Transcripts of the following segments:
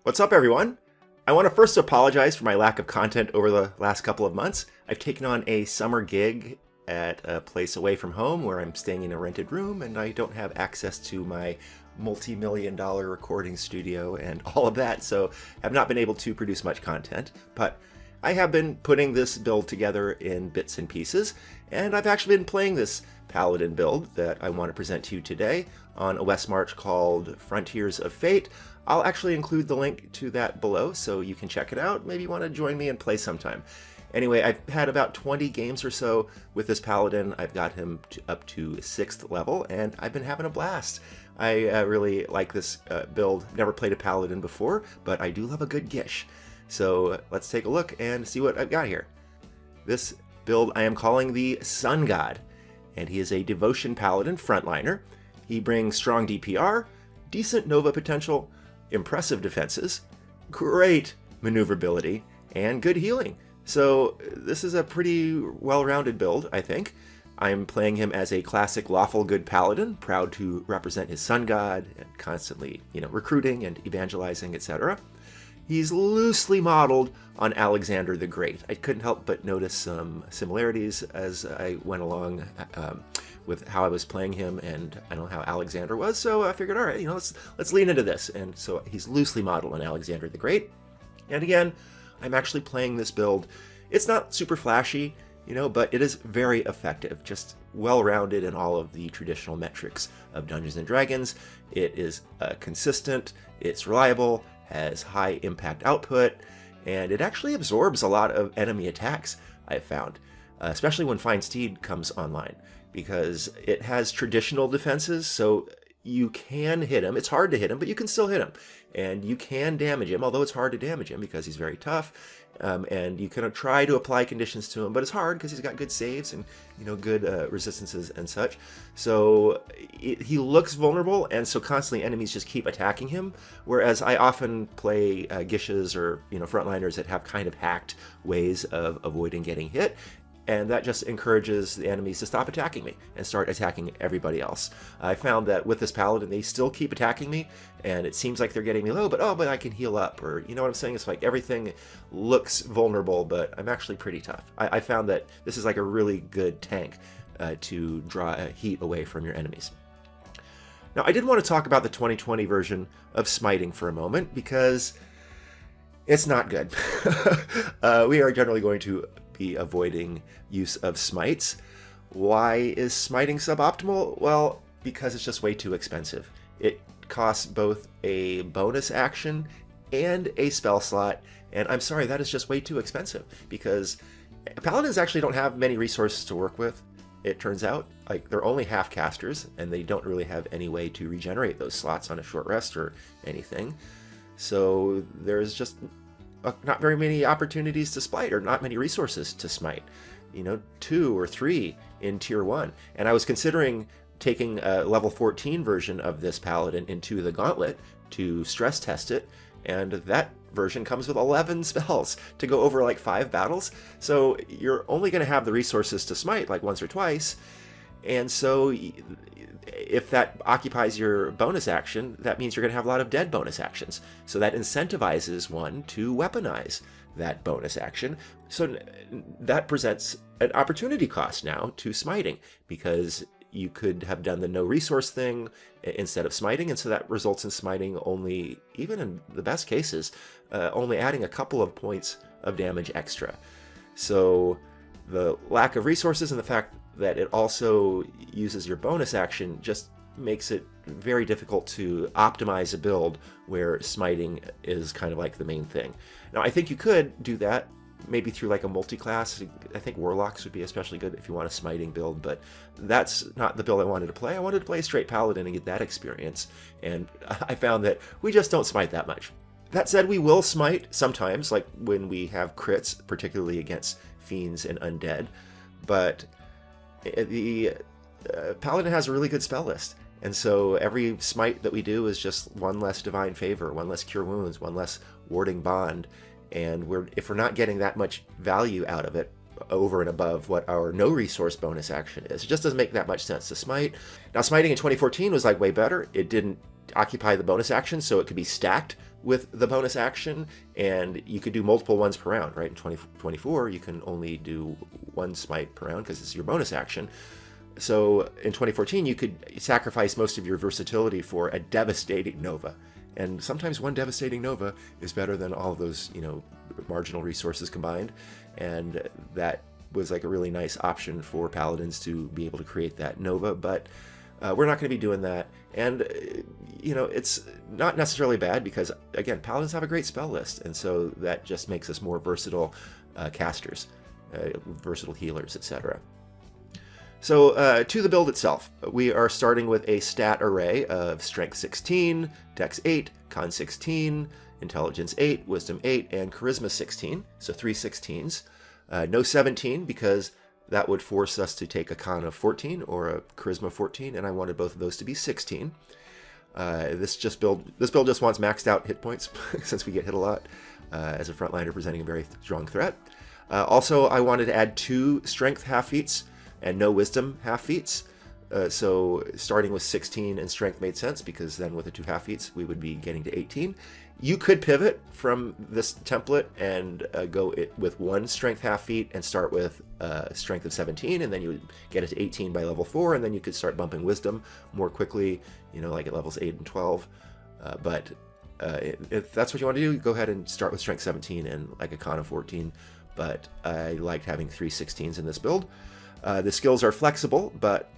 What's up, everyone? I want to first apologize for my lack of content over the last couple of months. I've taken on a summer gig at a place away from home where I'm staying in a rented room and I don't have access to my multi-million-dollar recording studio and all of that, so have not been able to produce much content. But I have been putting this build together in bits and pieces, and I've actually been playing this Paladin build that I want to present to you today on a Westmarch called Frontiers of Fate. I'll actually include the link to that below so you can check it out. Maybe you want to join me and play sometime. Anyway, I've had about 20 games or so with this Paladin. I've got him up to 6th level, and I've been having a blast. I really like this build. Never played a Paladin before, but I do love a good Gish. So let's take a look and see what I've got here. This build I am calling the Sun God, and he is a Devotion Paladin frontliner. He brings strong DPR, decent Nova potential, impressive defenses, great maneuverability, and good healing. So this is a pretty well-rounded build, I think. I'm playing him as a classic lawful good paladin, proud to represent his sun god and constantly, recruiting and evangelizing, etc. He's loosely modeled on Alexander the Great. I couldn't help but notice some similarities as I went along with how I was playing him, and I don't know how Alexander was, so I figured, all right, let's lean into this. And so he's loosely modeled on Alexander the Great. And again, I'm actually playing this build. It's not super flashy, but it is very effective, just well-rounded in all of the traditional metrics of Dungeons & Dragons. It is consistent, it's reliable, has high impact output, and it actually absorbs a lot of enemy attacks, I've found, especially when Fine Steed comes online, because it has traditional defenses, so you can hit him. It's hard to hit him, but you can still hit him, and you can damage him, although it's hard to damage him because he's very tough. And you can try to apply conditions to him, but it's hard because he's got good saves and good resistances and such. So he looks vulnerable, and so constantly enemies just keep attacking him. Whereas I often play Gishes or frontliners that have kind of hacked ways of avoiding getting hit. And that just encourages the enemies to stop attacking me and start attacking everybody else. I found that with this Paladin, they still keep attacking me, and it seems like they're getting me low, but I can heal up, or you know what I'm saying? It's like everything looks vulnerable, but I'm actually pretty tough. I found that this is like a really good tank to draw heat away from your enemies. Now, I did want to talk about the 2020 version of Smiting for a moment, because it's not good. We are generally going to be avoiding use of smites. Why is smiting suboptimal? Well, because it's just way too expensive. It costs both a bonus action and a spell slot, and I'm sorry, that is just way too expensive, because paladins actually don't have many resources to work with. It turns out, like, they're only half casters, and they don't really have any way to regenerate those slots on a short rest or anything. So there's just not very many opportunities to smite, or not many resources to smite. 2 or 3 in tier 1. And I was considering taking a level 14 version of this paladin into the gauntlet to stress test it, and that version comes with 11 spells to go over like 5 battles. So you're only going to have the resources to smite like once or twice, and so if that occupies your bonus action, that means you're going to have a lot of dead bonus actions. So that incentivizes one to weaponize that bonus action. So that presents an opportunity cost now to smiting, because you could have done the no resource thing instead of smiting, and so that results in smiting only, even in the best cases, only adding a couple of points of damage extra. So the lack of resources and the fact that it also uses your bonus action just makes it very difficult to optimize a build where smiting is kind of like the main thing. Now, I think you could do that maybe through like a multi-class. I think Warlocks would be especially good if you want a smiting build, but that's not the build I wanted to play. I wanted to play a straight Paladin and get that experience, and I found that we just don't smite that much. That said, we will smite sometimes, like when we have crits, particularly against fiends and undead, but the Paladin has a really good spell list, and so every smite that we do is just one less Divine Favor, one less Cure Wounds, one less Warding Bond, and if we're not getting that much value out of it over and above what our no resource bonus action is, it just doesn't make that much sense to smite. Now, smiting in 2014 was like way better. It didn't occupy the bonus action, so it could be stacked with the bonus action, and you could do multiple ones per round, right? In 2024, you can only do one smite per round because it's your bonus action. So in 2014, you could sacrifice most of your versatility for a devastating Nova. And sometimes one devastating Nova is better than all of those, marginal resources combined. And that was like a really nice option for Paladins to be able to create that Nova, but we're not going to be doing that. And, it's not necessarily bad because, again, Paladins have a great spell list, and so that just makes us more versatile casters, versatile healers, etc. So to the build itself, we are starting with a stat array of Strength 16, Dex 8, Con 16, Intelligence 8, Wisdom 8, and Charisma 16, so 3 16s. No 17 because that would force us to take a Con of 14 or a Charisma 14, and I wanted both of those to be 16. This build just wants maxed out hit points since we get hit a lot as a frontliner presenting a very strong threat. Also, I wanted to add 2 Strength half feats and no Wisdom half feats. So starting with 16 and Strength made sense because then with the 2 half feats we would be getting to 18. You could pivot from this template and go with 1 Strength half feat and start with Strength of 17, and then you would get it to 18 by level 4, and then you could start bumping Wisdom more quickly, like at levels 8 and 12. But if that's what you want to do, go ahead and start with Strength 17 and like a Con of 14. But I liked having 3 16s in this build. The skills are flexible, but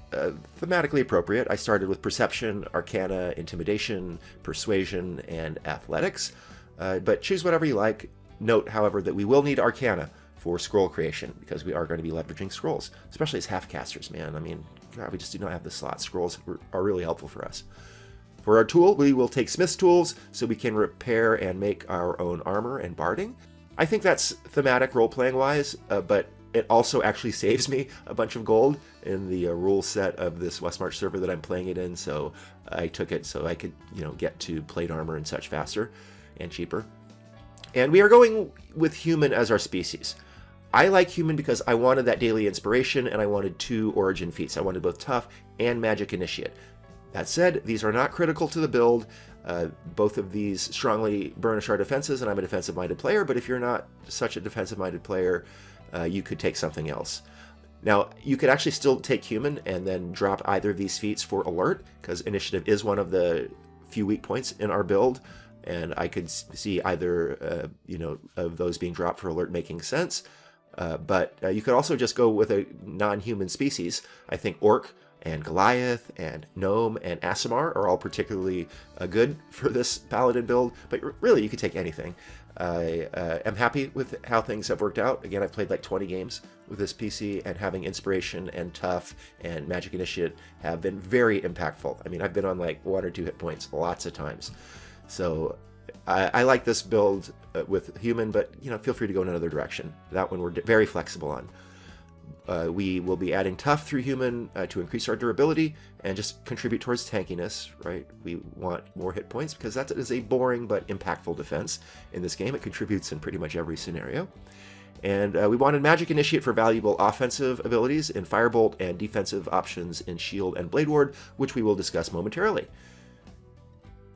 thematically appropriate. I started with Perception, Arcana, Intimidation, Persuasion, and Athletics, but choose whatever you like. Note, however, that we will need Arcana for scroll creation because we are going to be leveraging scrolls, especially as half-casters, man. I mean, God, we just do not have the slot. Scrolls are really helpful for us. For our tool, we will take Smith's tools so we can repair and make our own armor and barding. I think that's thematic role-playing wise, but it also actually saves me a bunch of gold in the rule set of this Westmarch server that I'm playing it in, so I took it so I could, get to plate armor and such faster and cheaper. And we are going with human as our species. I like human because I wanted that daily inspiration and I wanted 2 origin feats. I wanted both tough and magic initiate. That said, these are not critical to the build. Both of these strongly burnish our defenses, and I'm a defensive-minded player, but if you're not such a defensive-minded player, you could take something else. Now, you could actually still take human and then drop either of these feats for alert, because initiative is one of the few weak points in our build, and I could see either, of those being dropped for alert making sense. But you could also just go with a non-human species. I think Orc and Goliath and Gnome and Aasimar are all particularly good for this Paladin build, but really you could take anything. I am happy with how things have worked out. Again, I've played like 20 games with this PC, and having Inspiration and Tough and Magic Initiate have been very impactful. I mean, I've been on like 1 or 2 hit points lots of times. So I like this build with human, but feel free to go in another direction. That one we're very flexible on. We will be adding tough through human to increase our durability and just contribute towards tankiness, right? We want more hit points because that is a boring but impactful defense in this game. It contributes in pretty much every scenario. And we wanted Magic Initiate for valuable offensive abilities in Firebolt and defensive options in Shield and Blade Ward, which we will discuss momentarily.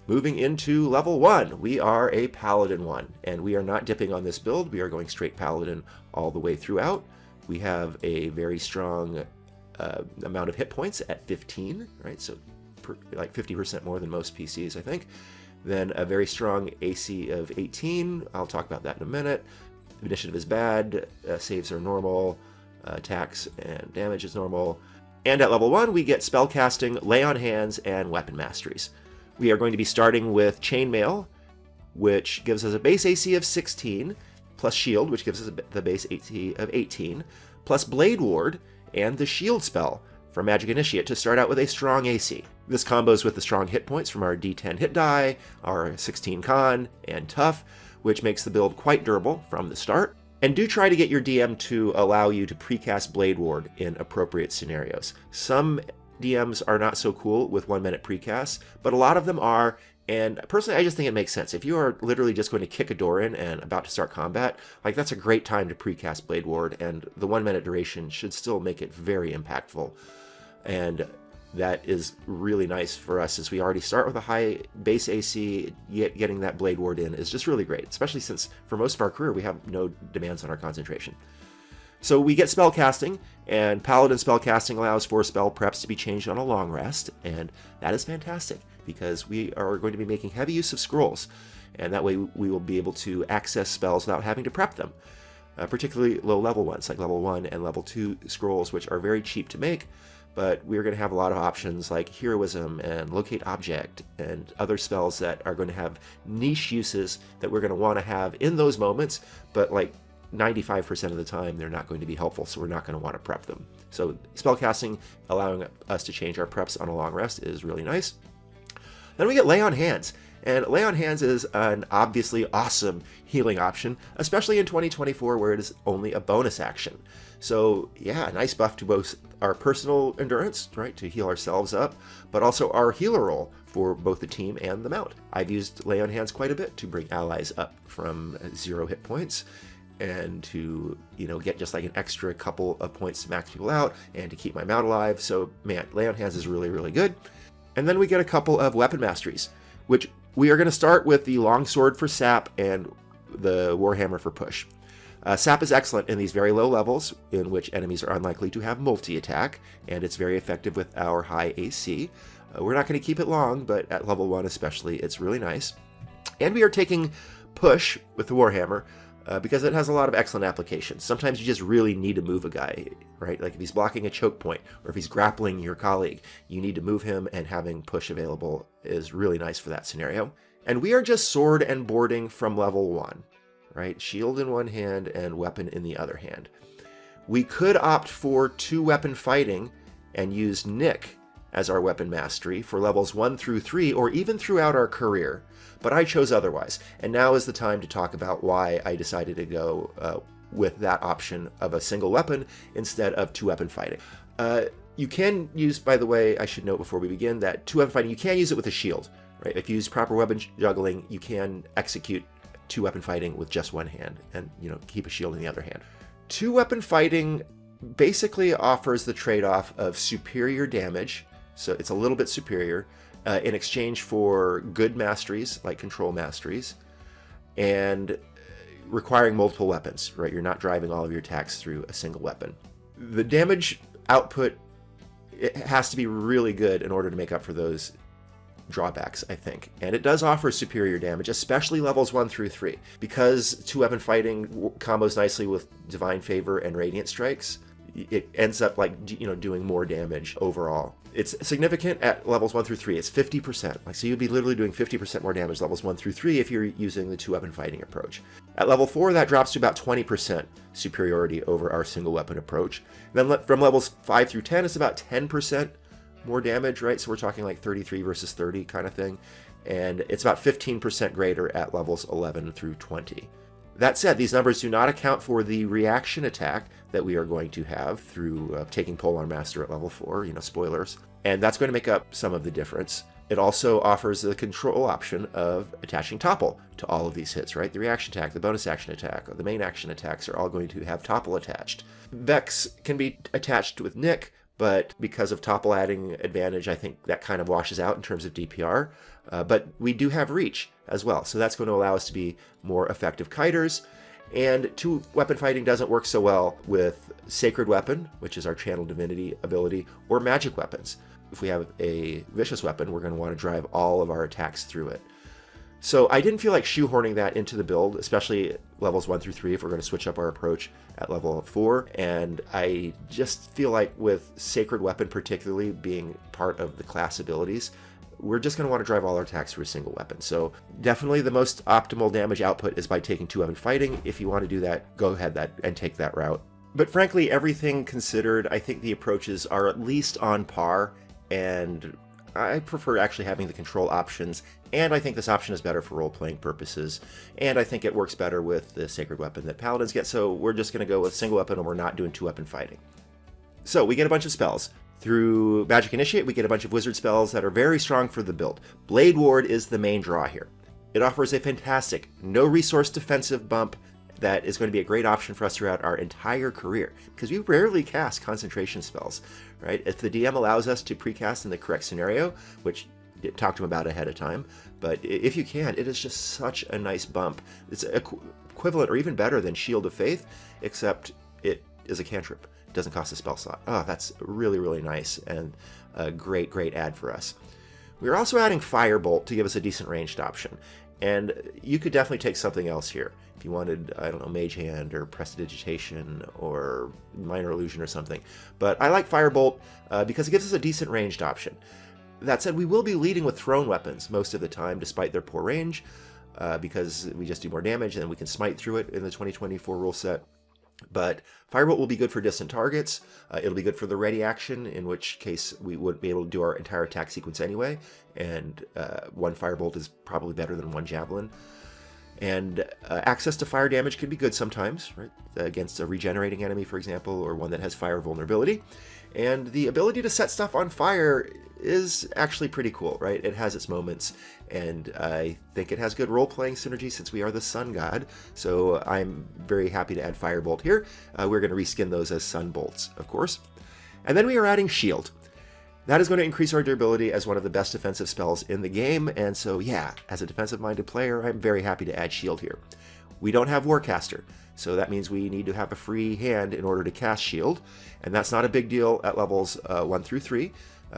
Moving into level 1, we are a Paladin 1, and we are not dipping on this build. We are going straight Paladin all the way throughout. We have a very strong amount of hit points at 15, right? So like 50% more than most PCs, I think. Then a very strong AC of 18. I'll talk about that in a minute. Initiative is bad. Saves are normal. Attacks and damage is normal. And at level 1, we get spellcasting, lay on hands, and weapon masteries. We are going to be starting with Chainmail, which gives us a base AC of 16, plus Shield, which gives us the base AC of 18, plus Blade Ward, and the Shield spell from Magic Initiate to start out with a strong AC. This combos with the strong hit points from our D10 hit die, our 16 con, and Tough, which makes the build quite durable from the start. And do try to get your DM to allow you to precast Blade Ward in appropriate scenarios. Some DMs are not so cool with 1 minute precasts, but a lot of them are, and personally I just think it makes sense. If you are literally just going to kick a door in and about to start combat, like that's a great time to precast Blade Ward, and the 1 minute duration should still make it very impactful. And that is really nice for us, as we already start with a high base AC. Yet getting that Blade Ward in is just really great, especially since for most of our career we have no demands on our concentration. So we get spell casting, and Paladin spell casting allows for spell preps to be changed on a long rest, and that is fantastic because we are going to be making heavy use of scrolls, and that way we will be able to access spells without having to prep them, particularly low level ones like level 1 and level 2 scrolls, which are very cheap to make. But we're going to have a lot of options like Heroism and Locate Object and other spells that are going to have niche uses that we're going to want to have in those moments, but like 95% of the time they're not going to be helpful, so we're not going to want to prep them. So spellcasting allowing us to change our preps on a long rest is really nice. Then we get Lay on Hands. And Lay on Hands is an obviously awesome healing option, especially in 2024 where it is only a bonus action. So yeah, a nice buff to both our personal endurance, right, to heal ourselves up, but also our healer roll for both the team and the mount. I've used Lay on Hands quite a bit to bring allies up from 0 hit points and to, get just like an extra couple of points to max people out and to keep my mount alive. So man, Lay on Hands is really, really good. And then we get a couple of weapon masteries, which we are going to start with the Longsword for Sap and the Warhammer for Push. Sap is excellent in these very low levels in which enemies are unlikely to have multi-attack, and it's very effective with our high AC. We're not going to keep it long, but at level 1 especially, it's really nice. And we are taking Push with the Warhammer because it has a lot of excellent applications. Sometimes you just really need to move a guy, right? Like if he's blocking a choke point or if he's grappling your colleague, you need to move him, and having Push available is really nice for that scenario. And we are just sword and boarding from level 1, right? Shield in one hand and weapon in the other hand. We could opt for 2-weapon fighting and use Nick as our weapon mastery for levels 1 through 3 or even throughout our career, but I chose otherwise. And now is the time to talk about why I decided to go with that option of a single weapon instead of 2-weapon fighting. You can use, by the way, I should note before we begin, that 2-weapon fighting, you can use it with a shield, right? If you use proper weapon juggling, you can execute 2-weapon fighting with just one hand and, keep a shield in the other hand. 2-weapon fighting basically offers the trade-off of superior damage, so it's a little bit superior, in exchange for good masteries, like control masteries, and requiring multiple weapons, right? You're not driving all of your attacks through a single weapon. The damage output, it has to be really good in order to make up for those drawbacks, I think. And it does offer superior damage, especially levels 1 through 3. Because 2-weapon fighting combos nicely with Divine Favor and Radiant Strikes, it ends up doing more damage overall. It's significant at levels 1 through 3. It's 50%. So you'd be literally doing 50% more damage levels 1 through 3 if you're using the 2-weapon fighting approach. At level 4, that drops to about 20% superiority over our single weapon approach. And then from levels 5 through 10, it's about 10% more damage, right? So we're talking like 33 versus 30 kind of thing. And it's about 15% greater at levels 11 through 20. That said, these numbers do not account for the reaction attack that we are going to have through taking Polearm Master at level 4, spoilers. And that's going to make up some of the difference. It also offers the control option of attaching Topple to all of these hits, right? The reaction attack, the bonus action attack, or the main action attacks are all going to have Topple attached. Vex can be attached with Nick, but because of Topple adding advantage, I think that kind of washes out in terms of DPR. But we do have Reach as well, so that's going to allow us to be more effective kiters. And 2-weapon fighting doesn't work so well with Sacred Weapon, which is our Channel Divinity ability, or magic weapons. If we have a vicious weapon, we're going to want to drive all of our attacks through it. So I didn't feel like shoehorning that into the build, especially levels 1 through 3 if we're going to switch up our approach at level 4. And I just feel like with Sacred Weapon particularly being part of the class abilities, we're just going to want to drive all our attacks through a single weapon. So definitely the most optimal damage output is by taking 2-weapon fighting. If you want to do that, go ahead and take that route. But frankly, everything considered, I think the approaches are at least on par, and I prefer actually having the control options, and I think this option is better for role-playing purposes, and I think it works better with the Sacred Weapon that Paladins get, so we're just going to go with single weapon and we're not doing 2-weapon fighting. So we get a bunch of spells. Through Magic Initiate, we get a bunch of wizard spells that are very strong for the build. Blade Ward is the main draw here. It offers a fantastic no-resource defensive bump that is going to be a great option for us throughout our entire career, because we rarely cast concentration spells, right? If the DM allows us to precast in the correct scenario, which talk to them about ahead of time, but if you can, it is just such a nice bump. It's equivalent or even better than Shield of Faith, except it is a cantrip. It doesn't cost a spell slot. Oh, that's really, really nice and a great, great add for us. We're also adding Firebolt to give us a decent ranged option, and you could definitely take something else here. If you wanted, I don't know, Mage Hand or Prestidigitation or Minor Illusion or something. But I like Firebolt because it gives us a decent ranged option. That said, we will be leading with thrown weapons most of the time, despite their poor range, because we just do more damage and we can smite through it in the 2024 rule set. But Firebolt will be good for distant targets. It'll be good for the ready action, in which case we wouldn't be able to do our entire attack sequence anyway, and one Firebolt is probably better than one Javelin. And access to fire damage can be good sometimes, right? Against a regenerating enemy, for example, or one that has fire vulnerability. And the ability to set stuff on fire is actually pretty cool, right? It has its moments, and I think it has good role-playing synergy since we are the Sun God, so I'm very happy to add Firebolt here. We're going to reskin those as Sun Bolts, of course. And then we are adding Shield. That is going to increase our durability as one of the best defensive spells in the game, and so yeah, as a defensive-minded player, I'm very happy to add Shield here. We don't have Warcaster, so that means we need to have a free hand in order to cast Shield, and that's not a big deal at levels 1 through 3.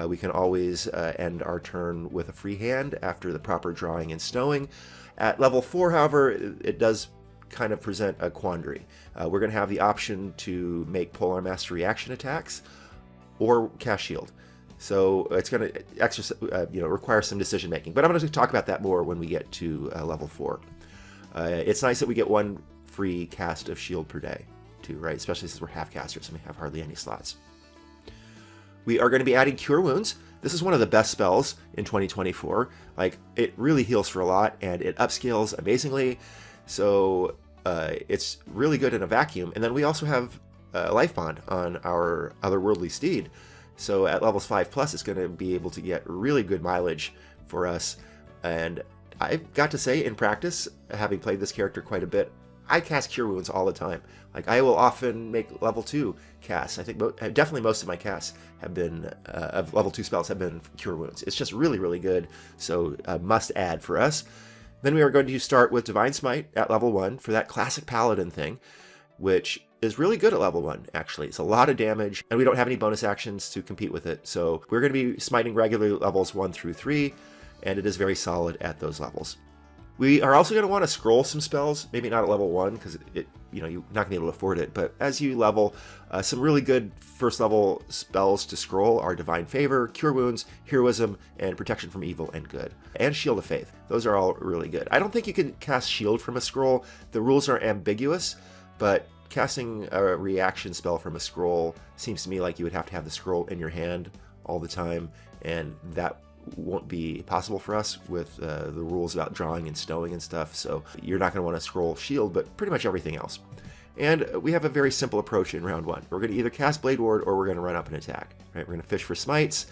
We can always end our turn with a free hand after the proper drawing and stowing. At level 4, however, it does kind of present a quandary. We're going to have the option to make Polar Master reaction attacks or cast Shield. So it's going to require some decision making. But I'm going to talk about that more when we get to level 4. It's nice that we get one free cast of Shield per day, too, right? Especially since we're half casters and we have hardly any slots. We are going to be adding Cure Wounds. This is one of the best spells in 2024. Like, it really heals for a lot, and it upscales amazingly. So it's really good in a vacuum. And then we also have Life Bond on our Otherworldly Steed. So at levels 5+, it's going to be able to get really good mileage for us. And I've got to say, in practice, having played this character quite a bit, I cast Cure Wounds all the time. Like, I will often make level 2 casts. I think definitely most of my casts have been, of level 2 spells have been Cure Wounds. It's just really, really good, so a must add for us. Then we are going to start with Divine Smite at level 1 for that classic Paladin thing, which is really good at level 1, actually. It's a lot of damage, and we don't have any bonus actions to compete with it. So we're going to be smiting regularly levels 1 through 3, and it is very solid at those levels. We are also going to want to scroll some spells, maybe not at level 1, because you're not going to be able to afford it, but as you level, some really good first level spells to scroll are Divine Favor, Cure Wounds, Heroism, and Protection from Evil and Good, and Shield of Faith. Those are all really good. I don't think you can cast Shield from a scroll. The rules are ambiguous, but casting a reaction spell from a scroll seems to me like you would have to have the scroll in your hand all the time, and that won't be possible for us with the rules about drawing and stowing and stuff, so you're not going to want to scroll Shield, but pretty much everything else. And we have a very simple approach in round 1. We're going to either cast Blade Ward or we're going to run up and attack. Right? We're going to fish for smites,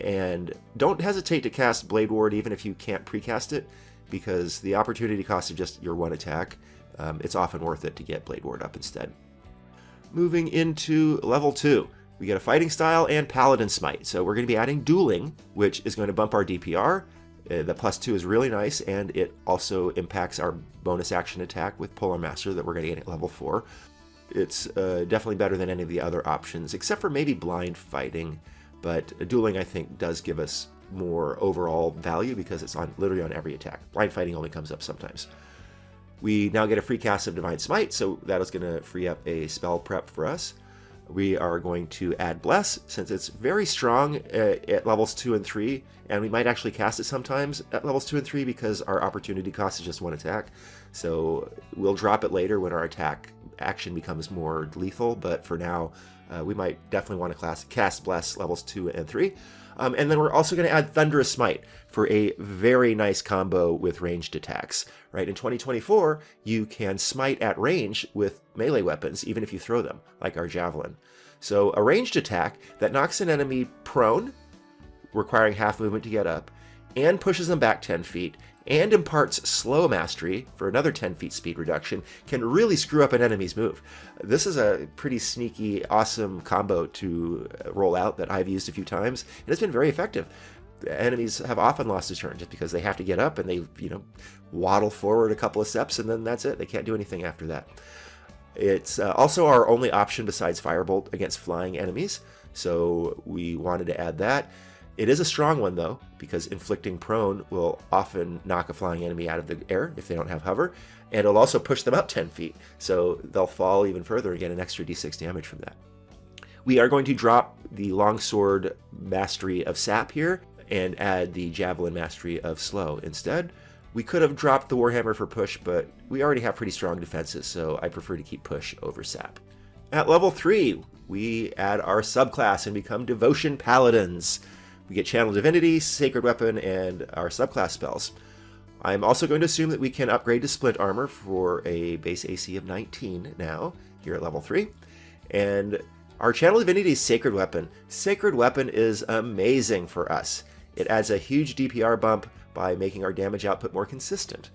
and don't hesitate to cast Blade Ward even if you can't precast it, because the opportunity cost of just your one attack, it's often worth it to get Blade Ward up instead. Moving into level 2. We get a Fighting Style and Paladin Smite. So we're going to be adding Dueling, which is going to bump our DPR. The +2 is really nice, and it also impacts our bonus action attack with Polar Master that we're going to get at level 4. It's definitely better than any of the other options, except for maybe Blind Fighting. But Dueling, I think, does give us more overall value because it's literally on every attack. Blind Fighting only comes up sometimes. We now get a free cast of Divine Smite, so that is going to free up a spell prep for us. We are going to add Bless, since it's very strong at levels 2 and 3, and we might actually cast it sometimes at levels 2 and 3 because our opportunity cost is just one attack. So we'll drop it later when our attack action becomes more lethal, but for now, we might definitely want to cast Bless levels 2 and 3. And then we're also going to add Thunderous Smite for a very nice combo with ranged attacks. Right? In 2024, you can smite at range with melee weapons, even if you throw them, like our Javelin. So a ranged attack that knocks an enemy prone, requiring half movement to get up, and pushes them back 10 feet, and imparts slow mastery for another 10 feet speed reduction, can really screw up an enemy's move. This is a pretty sneaky, awesome combo to roll out that I've used a few times, and it's been very effective. Enemies have often lost a turn just because they have to get up and they, waddle forward a couple of steps, and then that's it. They can't do anything after that. It's also our only option besides Firebolt against flying enemies, so we wanted to add that. It is a strong one, though, because inflicting prone will often knock a flying enemy out of the air if they don't have hover, and it'll also push them up 10 feet, so they'll fall even further and get an extra d6 damage from that. We are going to drop the Longsword Mastery of Sap here and add the Javelin Mastery of Slow instead. We could have dropped the Warhammer for push, but we already have pretty strong defenses, so I prefer to keep push over Sap. At level 3, we add our subclass and become Devotion Paladins. We get Channel Divinity, Sacred Weapon, and our subclass spells. I'm also going to assume that we can upgrade to Splint Armor for a base AC of 19 now, here at level 3. And our Channel Divinity is Sacred Weapon. Sacred Weapon is amazing for us. It adds a huge DPR bump by making our damage output more consistent.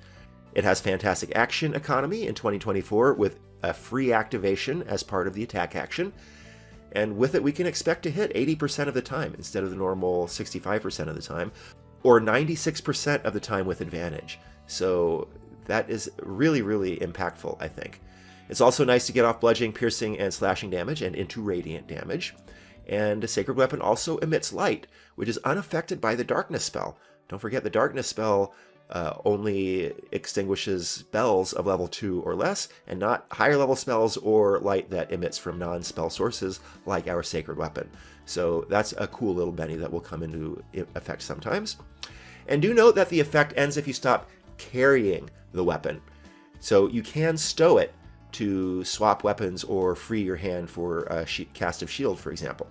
It has fantastic action economy in 2024 with a free activation as part of the attack action. And with it, we can expect to hit 80% of the time instead of the normal 65% of the time, or 96% of the time with advantage. So that is really, really impactful, I think. It's also nice to get off bludgeoning, piercing, and slashing damage and into radiant damage. And a Sacred Weapon also emits light, which is unaffected by the Darkness spell. Don't forget, the Darkness spell only extinguishes spells of level 2 or less, and not higher level spells or light that emits from non-spell sources like our Sacred Weapon. So that's a cool little Benny that will come into effect sometimes. And do note that the effect ends if you stop carrying the weapon. So you can stow it to swap weapons or free your hand for a cast of shield, for example.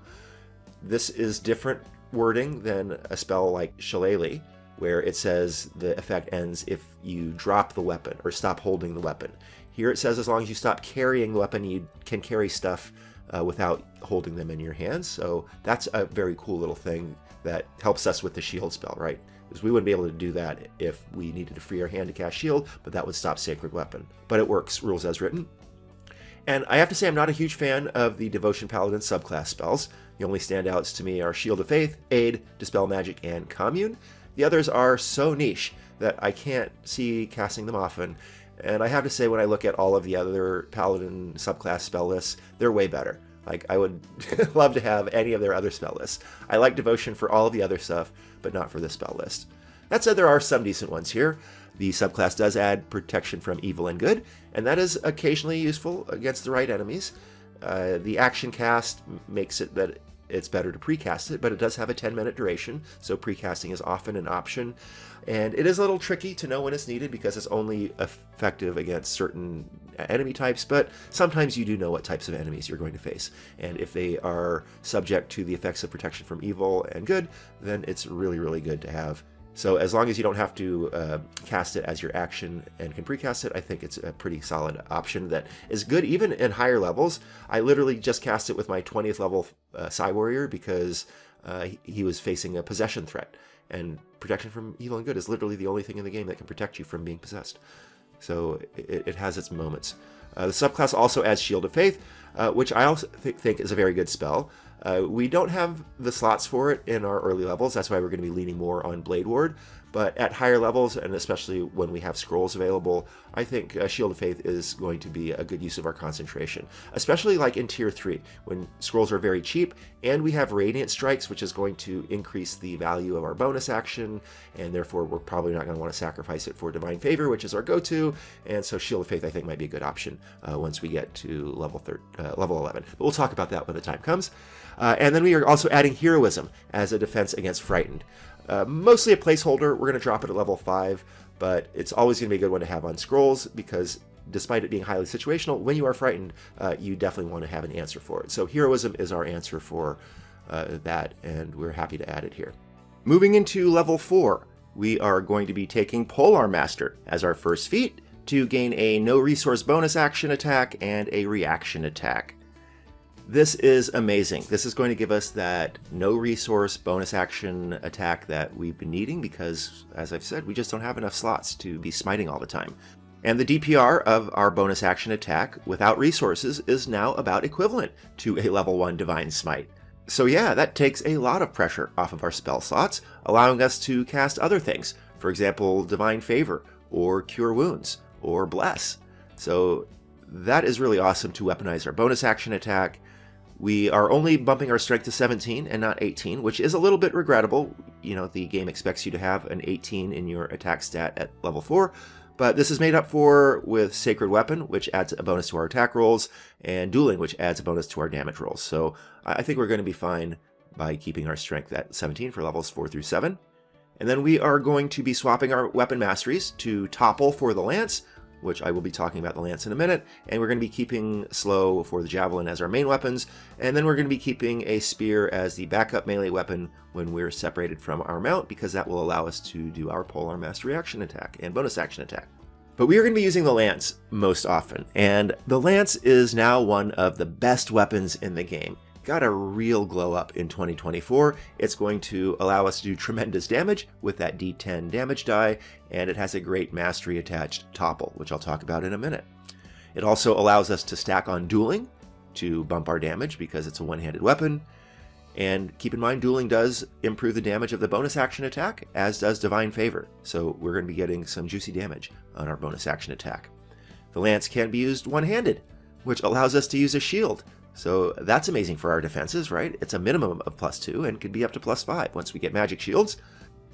This is different wording than a spell like Shillelagh, where it says the effect ends if you drop the weapon or stop holding the weapon. Here it says as long as you stop carrying the weapon, you can carry stuff without holding them in your hands. So that's a very cool little thing that helps us with the shield spell, right? Because we wouldn't be able to do that if we needed to free our hand to cast shield, but that would stop Sacred Weapon. But it works, rules as written. And I have to say I'm not a huge fan of the Devotion Paladin subclass spells. The only standouts to me are Shield of Faith, Aid, Dispel Magic, and Commune. The others are so niche that I can't see casting them often. And I have to say, when I look at all of the other Paladin subclass spell lists, they're way better. Like, I would love to have any of their other spell lists. I like Devotion for all of the other stuff, but not for this spell list. That said, there are some decent ones here. The subclass does add protection from evil and good, and that is occasionally useful against the right enemies. The action cast makes it that it's better to precast it, but it does have a 10-minute duration, so precasting is often an option. And it is a little tricky to know when it's needed because it's only effective against certain enemy types, but sometimes you do know what types of enemies you're going to face. And if they are subject to the effects of protection from evil and good, then it's really, really good to have. So as long as you don't have to cast it as your action and can precast it, I think it's a pretty solid option that is good even in higher levels. I literally just cast it with my 20th level Psy Warrior because he was facing a possession threat. And protection from evil and good is literally the only thing in the game that can protect you from being possessed. So it has its moments. The subclass also adds Shield of Faith, which I also think is a very good spell. We don't have the slots for it in our early levels. That's why we're going to be leaning more on Blade Ward. But at higher levels, and especially when we have scrolls available, I think Shield of Faith is going to be a good use of our concentration. Especially like in Tier 3, when scrolls are very cheap, and we have Radiant Strikes, which is going to increase the value of our bonus action, and therefore we're probably not going to want to sacrifice it for Divine Favor, which is our go-to, and so Shield of Faith I think might be a good option once we get to level 11. But we'll talk about that when the time comes. And then we are also adding Heroism as a defense against Frightened. Mostly a placeholder. We're going to drop it at level 5, but it's always going to be a good one to have on scrolls because despite it being highly situational, when you are frightened, you definitely want to have an answer for it. So Heroism is our answer for that, and we're happy to add it here. Moving into level 4, we are going to be taking Polar Master as our first feat to gain a no resource bonus action attack and a reaction attack. This is amazing. This is going to give us that no resource bonus action attack that we've been needing because, as I've said, we just don't have enough slots to be smiting all the time. And the DPR of our bonus action attack without resources is now about equivalent to a level 1 Divine Smite. So yeah, that takes a lot of pressure off of our spell slots, allowing us to cast other things. For example, Divine Favor, or Cure Wounds, or Bless. So that is really awesome to weaponize our bonus action attack. We are only bumping our strength to 17 and not 18, which is a little bit regrettable. You know, the game expects you to have an 18 in your attack stat at level 4, but this is made up for with Sacred Weapon, which adds a bonus to our attack rolls, and Dueling, which adds a bonus to our damage rolls. So I think we're going to be fine by keeping our strength at 17 for levels 4 through 7. And then we are going to be swapping our weapon masteries to Topple for the Lance, which I will be talking about the Lance in a minute, and we're going to be keeping Slow for the Javelin as our main weapons, and then we're going to be keeping a Spear as the backup melee weapon when we're separated from our mount, because that will allow us to do our Polearm Mastery action attack and bonus action attack. But we are going to be using the Lance most often, and the Lance is now one of the best weapons in the game. Got a real glow up in 2024. It's going to allow us to do tremendous damage with that D10 damage die, and it has a great mastery attached Topple, which I'll talk about in a minute. It also allows us to stack on Dueling to bump our damage because it's a one-handed weapon. And keep in mind, Dueling does improve the damage of the bonus action attack, as does Divine Favor. So we're going to be getting some juicy damage on our bonus action attack. The Lance can be used one-handed, which allows us to use a shield. So that's amazing for our defenses, right? It's a minimum of +2 and could be up to +5 once we get magic shields.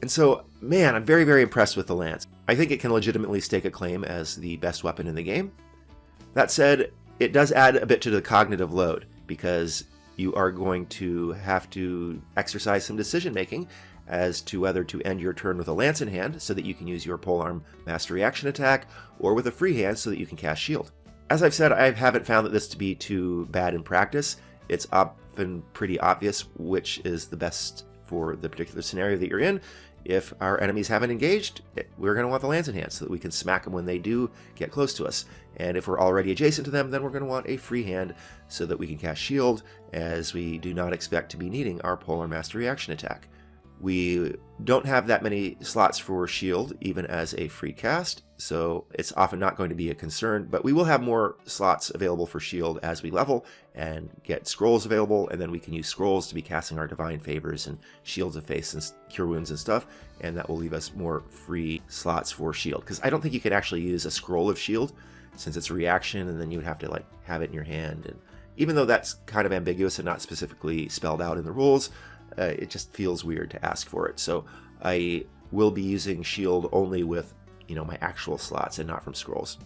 And so, man, I'm very, very impressed with the Lance. I think it can legitimately stake a claim as the best weapon in the game. That said, it does add a bit to the cognitive load because you are going to have to exercise some decision making as to whether to end your turn with a Lance in hand so that you can use your Polearm Mastery action attack, or with a free hand so that you can cast Shield. As I've said, I haven't found this to be too bad in practice. It's often pretty obvious which is the best for the particular scenario that you're in. If our enemies haven't engaged, we're going to want the Lance in hand so that we can smack them when they do get close to us. And if we're already adjacent to them, then we're going to want a free hand so that we can cast Shield, as we do not expect to be needing our Polearm Mastery action attack. We don't have that many slots for Shield, even as a free cast, so it's often not going to be a concern, but we will have more slots available for Shield as we level and get scrolls available, and then we can use scrolls to be casting our Divine Favors and Shields of Faith and Cure Wounds and stuff, and that will leave us more free slots for Shield, because I don't think you can actually use a Scroll of Shield, since it's a reaction, and then you would have to have it in your hand, and even though that's kind of ambiguous and not specifically spelled out in the rules, it just feels weird to ask for it. So I will be using Shield only with, my actual slots and not from scrolls.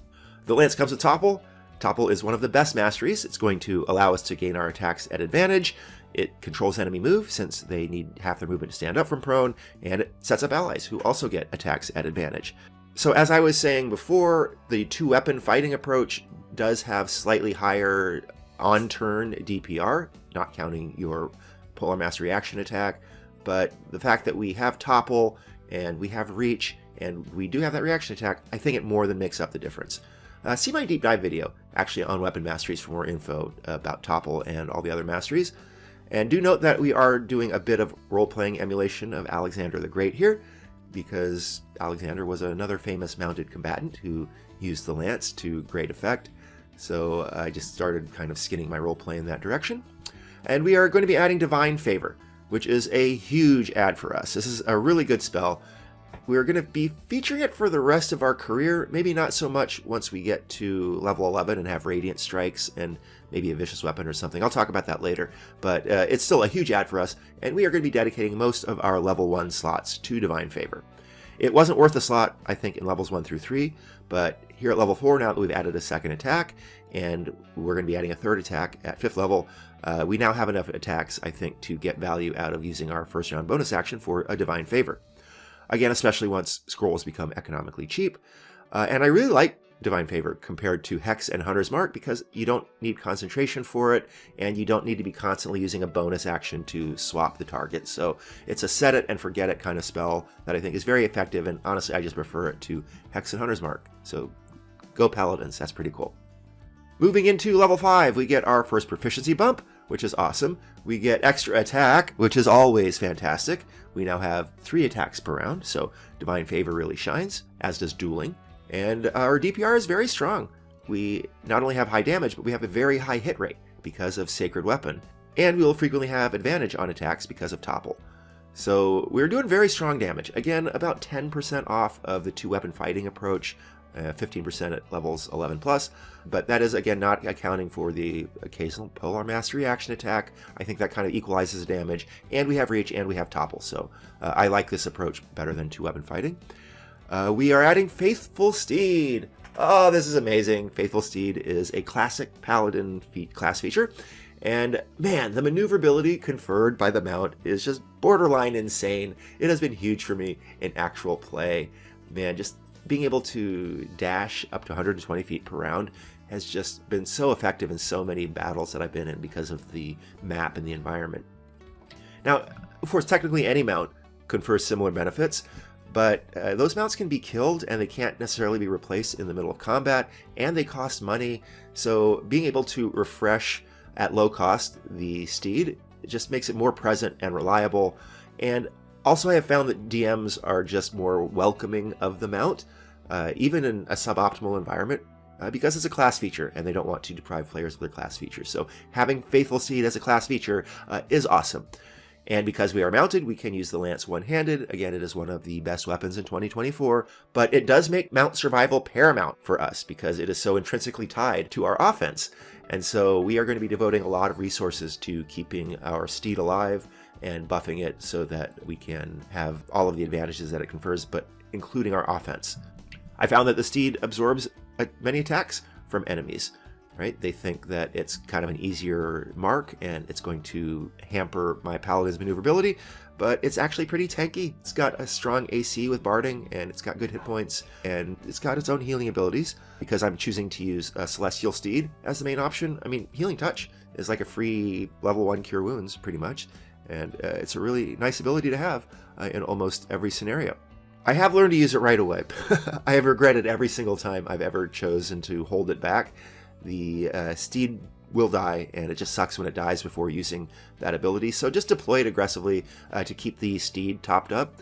The Lance comes with Topple. Topple is one of the best masteries. It's going to allow us to gain our attacks at advantage. It controls enemy move since they need half their movement to stand up from prone, and it sets up allies who also get attacks at advantage. So as I was saying before, the two-weapon fighting approach does have slightly higher on-turn DPR, not counting your Polearm Mastery action attack, but the fact that we have Topple and we have Reach and we do have that reaction attack, I think it more than makes up the difference. See my deep dive video actually on weapon masteries for more info about Topple and all the other masteries. And do note that we are doing a bit of role-playing emulation of Alexander the Great here, because Alexander was another famous mounted combatant who used the lance to great effect. So I just started kind of skinning my role-play in that direction. And we are going to be adding Divine Favor, which is a huge add for us. This is a really good spell. We're going to be featuring it for the rest of our career, maybe not so much once we get to level 11 and have Radiant Strikes and maybe a Vicious Weapon or something. I'll talk about that later, but it's still a huge add for us, and we are going to be dedicating most of our level 1 slots to Divine Favor. It wasn't worth a slot, I think, in levels 1 through 3, but here at level 4, now that we've added a second attack, and we're going to be adding a third attack at 5th level, we now have enough attacks, I think, to get value out of using our first round bonus action for a Divine Favor. Again, especially once scrolls become economically cheap. And I really like Divine Favor compared to Hex and Hunter's Mark because you don't need concentration for it, and you don't need to be constantly using a bonus action to swap the target. So it's a set it and forget it kind of spell that I think is very effective, and honestly I just prefer it to Hex and Hunter's Mark. So go Paladins, that's pretty cool. Moving into level 5, we get our first proficiency bump, which is awesome. We get extra attack, which is always fantastic. We now have 3 attacks per round, so Divine Favor really shines, as does Dueling. And our DPR is very strong. We not only have high damage, but we have a very high hit rate because of Sacred Weapon. And we will frequently have advantage on attacks because of Topple. So we're doing very strong damage. Again, about 10% off of the 2-weapon fighting approach, 15% at levels 11 plus, but that is again not accounting for the occasional Polar Mastery action attack. I think that kind of equalizes the damage, and we have reach and we have topple, so I like this approach better than 2-weapon fighting. We are adding Faithful Steed. Oh, this is amazing. Faithful Steed is a classic Paladin class feature, and man, the maneuverability conferred by the mount is just borderline insane. It has been huge for me in actual play. Man, just being able to dash up to 120 feet per round has just been so effective in so many battles that I've been in because of the map and the environment. Now, of course, technically any mount confers similar benefits, but those mounts can be killed and they can't necessarily be replaced in the middle of combat, and they cost money, so being able to refresh at low cost the steed just makes it more present and reliable. And also, I have found that DMs are just more welcoming of the mount, even in a suboptimal environment, because it's a class feature and they don't want to deprive players of their class features. So having Faithful Steed as a class feature is awesome. And because we are mounted, we can use the lance one-handed. Again, it is one of the best weapons in 2024, but it does make mount survival paramount for us because it is so intrinsically tied to our offense. And so we are going to be devoting a lot of resources to keeping our steed alive and buffing it so that we can have all of the advantages that it confers, but including our offense. I found that the steed absorbs many attacks from enemies, right? They think that it's kind of an easier mark and it's going to hamper my paladin's maneuverability, but it's actually pretty tanky. It's got a strong AC with barding, and it's got good hit points, and it's got its own healing abilities. Because I'm choosing to use a Celestial Steed as the main option, I mean, Healing Touch is like a free level 1 Cure Wounds, pretty much. And it's a really nice ability to have in almost every scenario. I have learned to use it right away. I have regretted every single time I've ever chosen to hold it back. The steed will die, and it just sucks when it dies before using that ability. So just deploy it aggressively to keep the steed topped up.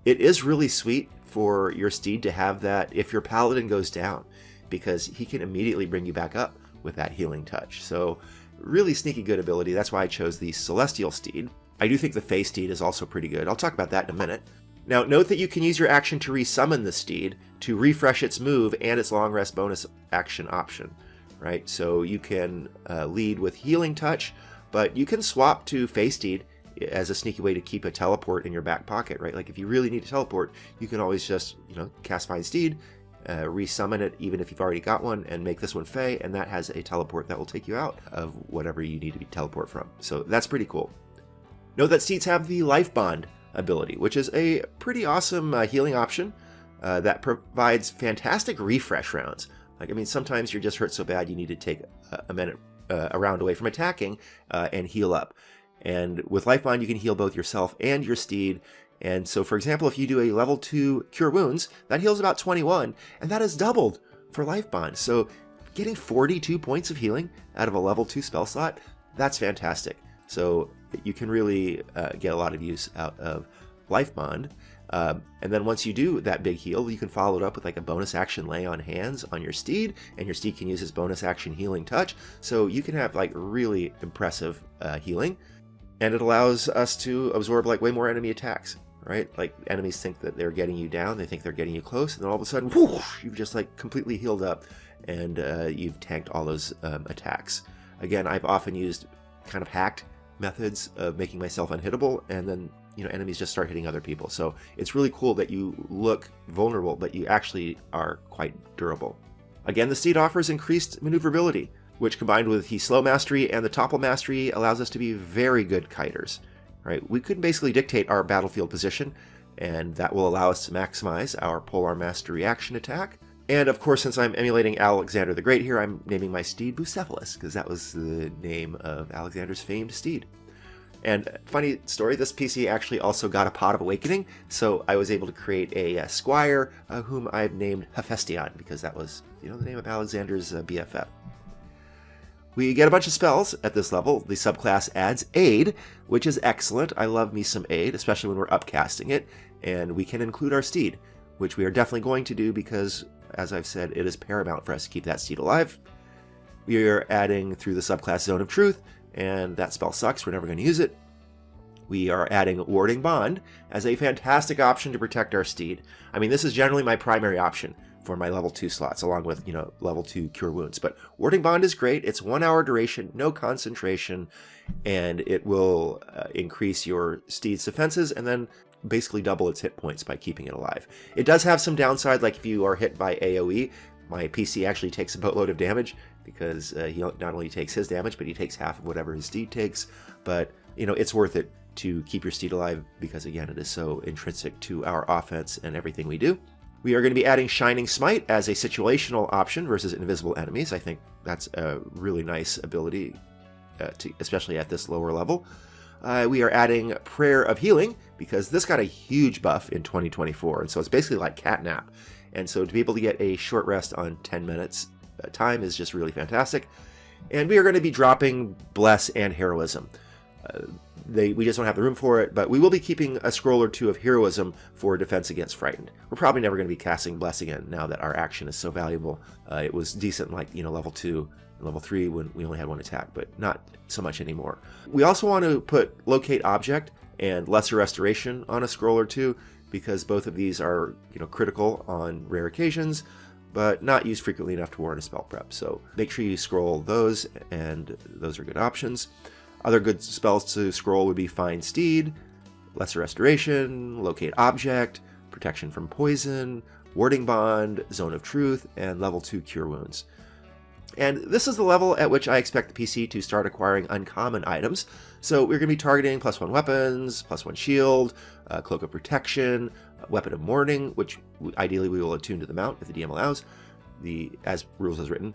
It is really sweet for your steed to have that if your paladin goes down, because he can immediately bring you back up with that Healing Touch. So really sneaky good ability. That's why I chose the Celestial Steed. I do think the Fae Steed is also pretty good. I'll talk about that in a minute. Now, note that you can use your action to resummon the steed to refresh its move and its long rest bonus action option, right? So you can lead with Healing Touch, but you can swap to Fae Steed as a sneaky way to keep a teleport in your back pocket, right? Like if you really need to teleport, you can always just, cast Find Steed, resummon it even if you've already got one, and make this one Fae, and that has a teleport that will take you out of whatever you need to teleport from. So that's pretty cool. Note that steeds have the Life Bond ability, which is a pretty awesome healing option that provides fantastic refresh rounds. Like, I mean, sometimes you're just hurt so bad you need to take a minute, a round away from attacking and heal up. And with Life Bond, you can heal both yourself and your steed. And so, for example, if you do a level 2 Cure Wounds, that heals about 21, and that is doubled for Life Bond. So getting 42 points of healing out of a level 2 spell slot, that's fantastic. So you can really get a lot of use out of Life Bond. And then once you do that big heal, you can follow it up with like a bonus action Lay on Hands on your steed, and your steed can use his bonus action Healing Touch. So you can have like really impressive healing, and it allows us to absorb like way more enemy attacks, right? Like enemies think that they're getting you down, they think they're getting you close, and then all of a sudden, whoosh, you've just like completely healed up, and you've tanked all those attacks. Again, I've often used kind of hacked methods of making myself unhittable, and then enemies just start hitting other people. So it's really cool that you look vulnerable, but you actually are quite durable. Again, the steed offers increased maneuverability, which combined with the slow mastery and the topple mastery allows us to be very good kiters, right? We could basically dictate our battlefield position, and that will allow us to maximize our polar mastery action attack. And of course, since I'm emulating Alexander the Great here, I'm naming my steed Bucephalus, because that was the name of Alexander's famed steed. And funny story, this PC actually also got a Pot of Awakening, so I was able to create a squire whom I've named Hephaestion, because that was the name of Alexander's BFF. We get a bunch of spells at this level. The subclass adds Aid, which is excellent. I love me some Aid, especially when we're upcasting it. And we can include our steed, which we are definitely going to do because, as I've said, it is paramount for us to keep that steed alive. We are adding through the subclass Zone of Truth, and that spell sucks. We're never going to use it. We are adding Warding Bond as a fantastic option to protect our steed. I mean, this is generally my primary option for my level 2 slots, along with, level 2 Cure Wounds. But Warding Bond is great. It's 1 hour duration, no concentration, and it will increase your steed's defenses and then basically double its hit points by keeping it alive. It does have some downside, like if you are hit by AoE, my PC actually takes a boatload of damage because he not only takes his damage, but he takes half of whatever his steed takes. But, it's worth it to keep your steed alive because, again, it is so intrinsic to our offense and everything we do. We are going to be adding Shining Smite as a situational option versus invisible enemies. I think that's a really nice ability, especially at this lower level. We are adding Prayer of Healing because this got a huge buff in 2024, and so it's basically like catnap. And so to be able to get a short rest on 10 minutes time is just really fantastic. And we are going to be dropping Bless and Heroism. We just don't have the room for it, but we will be keeping a scroll or two of Heroism for Defense Against Frightened. We're probably never going to be casting Bless again now that our action is so valuable. It was decent like, level 2 and level 3 when we only had 1 attack, but not so much anymore. We also want to put Locate Object and Lesser Restoration on a scroll or two because both of these are, critical on rare occasions, but not used frequently enough to warrant a spell prep. So make sure you scroll those, and those are good options. Other good spells to scroll would be Find Steed, Lesser Restoration, Locate Object, Protection from Poison, Warding Bond, Zone of Truth, and level 2 Cure Wounds. And this is the level at which I expect the PC to start acquiring uncommon items. So we're going to be targeting +1 weapons, +1 shield, Cloak of Protection, Weapon of Mourning, which ideally we will attune to the mount if the DM allows, as rules as written,